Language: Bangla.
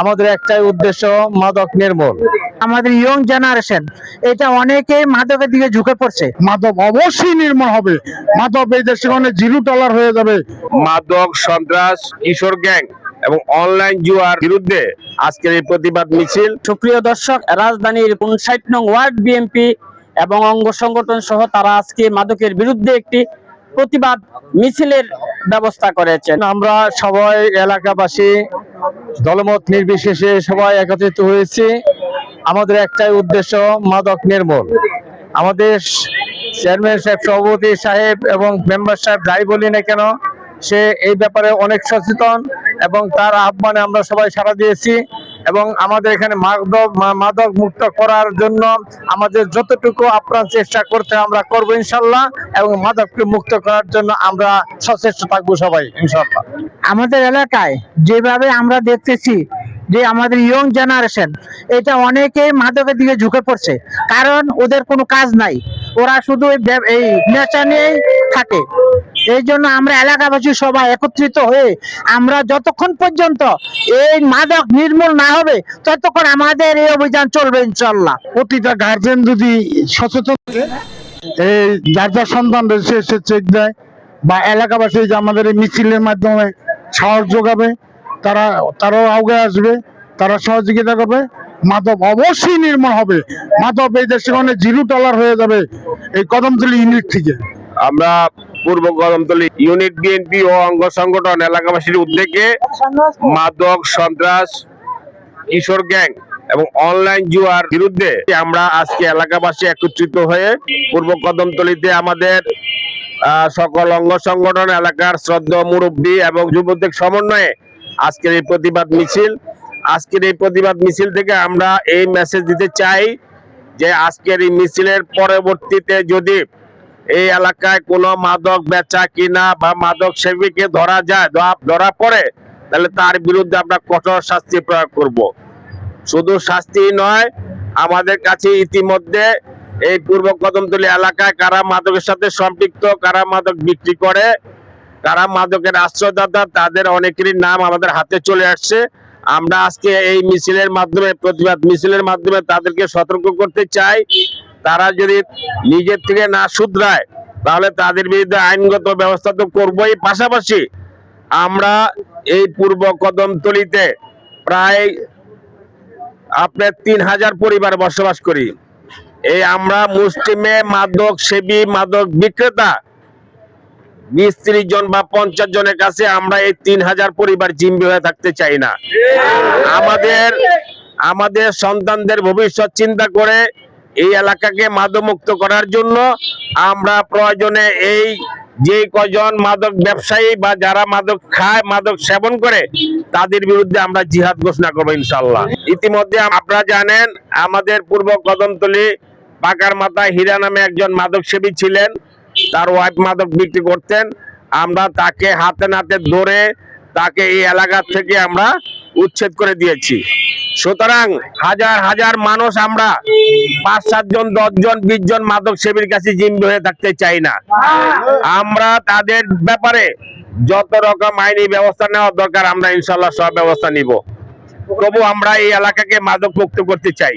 আমাদের একটাই উদ্দেশ্য মাদক নির্মূল। আমাদের ইয়ং জেনারেশন এটা অনেকেই মাদকের দিকে ঝুঁকে পড়ছে। মাদক অবশ্যই নির্মূল হবে। মাদক এই দেশে জিরো ডলার হয়ে যাবে। মাদক, সন্ত্রাস, কিশোর গ্যাং এবং অনলাইন জুয়ার বিরুদ্ধে আজকের এই প্রতিবাদ মিছিল। সুপ্রিয় দর্শক, রাজধানীর ৫৯ নং ওয়ার্ড বিএনপি এবং অঙ্গ সংগঠন সহ তারা আজকে মাদকের বিরুদ্ধে একটি প্রতিবাদ মিছিলের ব্যবস্থা করেছেন। আমরা সবাই এলাকাবাসী দলমত নির্বিশেষে সবাই একত্রিত হয়েছি। আমাদের একটাই উদ্দেশ্য মাদক নির্মূল। আমাদের চেয়ারম্যান সাহেব, সভাপতি সাহেব এবং মেম্বার সাহেব যাই বলি না কেন, সে এই ব্যাপারে অনেক সচেতন এবং তার আহ্বানে আমরা সবাই সাড়া দিয়েছি। এবং আমাদের এখানে মাদক মুক্ত করার জন্য আমাদের যতটুকু আপ্রাণ চেষ্টা করতে আমরা করবো ইনশাল্লাহ, এবং মাদককে মুক্ত করার জন্য আমরা সচেষ্ট থাকবো সবাই ইনশাল্লাহ। আমাদের এলাকায় যেভাবে আমরা দেখতেছি যে আমাদের ইয়ং জেনারেশন এটা অনেকেই মাদকের দিকে ঝুঁকে পড়ছে, কারণ ওদের কোনো কাজ নাই, ওরা শুধু এই নেশা নিয়েই থাকে। এই জন্য আমরা এলাকাবাসী সবাই একত্রিত হয়ে আমরা যতক্ষণ পর্যন্ত এই মাদক নির্মূল না হবে ততক্ষণ আমাদের এই অভিযান চলবে ইনশাল্লাহ। প্রতিটা গার্জেন যদি সচেতন এই যার যার সন্তানদের সে চেক দেয়, বা এলাকাবাসী যে আমাদের এই মিছিলের মাধ্যমে সাহস যোগাবে, তারাও আগে আসবে, তারা সহযোগিতা করবে। মাদক অবশ্যই নির্মূল হবে। মাদক এই দেশে জিরো ডলার হয়ে যাবে এই কদমতলী ইউনিট থেকে। আমরা পূর্ব কদমতলী ইউনিট বিএনপি ও অঙ্গ সংগঠন এলাকাবাসীর উদ্যোগে মাদক, সন্ত্রাস, কিশোর গ্যাং এবং অনলাইন জুয়ার বিরুদ্ধে আমরা আজকে এলাকাবাসী একত্রিত হয়ে পূর্ব কদমতলীতে আমাদের সকল অঙ্গ সংগঠন, এলাকার শ্রদ্ধেয় মুরব্বী এবং যুবদের সমন্বয়ে আজকের এই প্রতিবাদ মিছিল। আজকের এই প্রতিবাদ মিছিল থেকে আমরা এই মেসেজ দিতে চাই যে আজকের এই মিছিলের পরবর্তীতে যদি এই এলাকায় কোনো মাদক বেচা কিনা বা মাদক সেবীকে ধরা পড়ে, তাহলে তার বিরুদ্ধে আমরা কঠোর শাস্তি প্রয়োগ করব। শুধু শাস্তি নয়, আমাদের কাছে ইতিমধ্যে এই পূর্ব কদমতলী এলাকায় কারা মাদকের সাথে সম্পৃক্ত, কারা মাদক বিক্রি করে, কারা মাদকের আশ্রয়দাতা, তাদের অনেকেরই নাম আমাদের হাতে চলে আসছে। আমরা আজকে এই মিছিলের মাধ্যমে, প্রতিবাদ মিছিলের মাধ্যমে তাদেরকে সতর্ক করতে চাই, তারা যদি নিজের থেকে না শুধরায় তাহলে তাদের বিরুদ্ধে আইনগত ব্যবস্থা তো করবোই। পাশাপাশি আমরা এই পূর্ব কদমতলীতে প্রায় আপনার ৩,০০০ পরিবার বসবাস করি। এই আমরা মুসলিমে মাদক সেবী, মাদক বিক্রেতা ২০-৩০ জন বা ৫০ জনের কাছে আমরা এই ৩,০০০ পরিবার জিম্মি হয়ে থাকতে চাই না। আমাদের সন্তানদের ভবিষ্যৎ চিন্তা করে এই এলাকাকে মাদক মুক্ত করার জন্য আমরা প্রয়োজনে এই যে কয়জন মাদক ব্যবসায়ী বা যারা মাদক খায়, মাদক সেবন করে, তাদের বিরুদ্ধে আমরা জিহাদ ঘোষণা করবো ইনশাল্লাহ। ইতিমধ্যে আপনারা জানেন আমাদের পূর্ব কদমতলী পাকার মাথায় হীরা নামে একজন মাদক সেবী ছিলেন, তার ওয়াইফ মাদক বিক্রি করতেন। আমরা তাকে হাতে নাতে ধরে তাকে এই এলাকা থেকে আমরা উচ্ছেদ করে দিয়েছি। সুতরাং হাজার হাজার মানুষ আমরা ৫-৭ জন, ১০ জন, ২০ জন মাদক সেবীর কাছে জিম্মি হয়ে থাকতে চাই না। আমরা তাদের ব্যাপারে যত রকম আইনি ব্যবস্থা নেওয়া দরকার আমরা ইনশাল্লাহ সব ব্যবস্থা নিব। তবু আমরা এই এলাকাকে মাদক মুক্ত করতে চাই।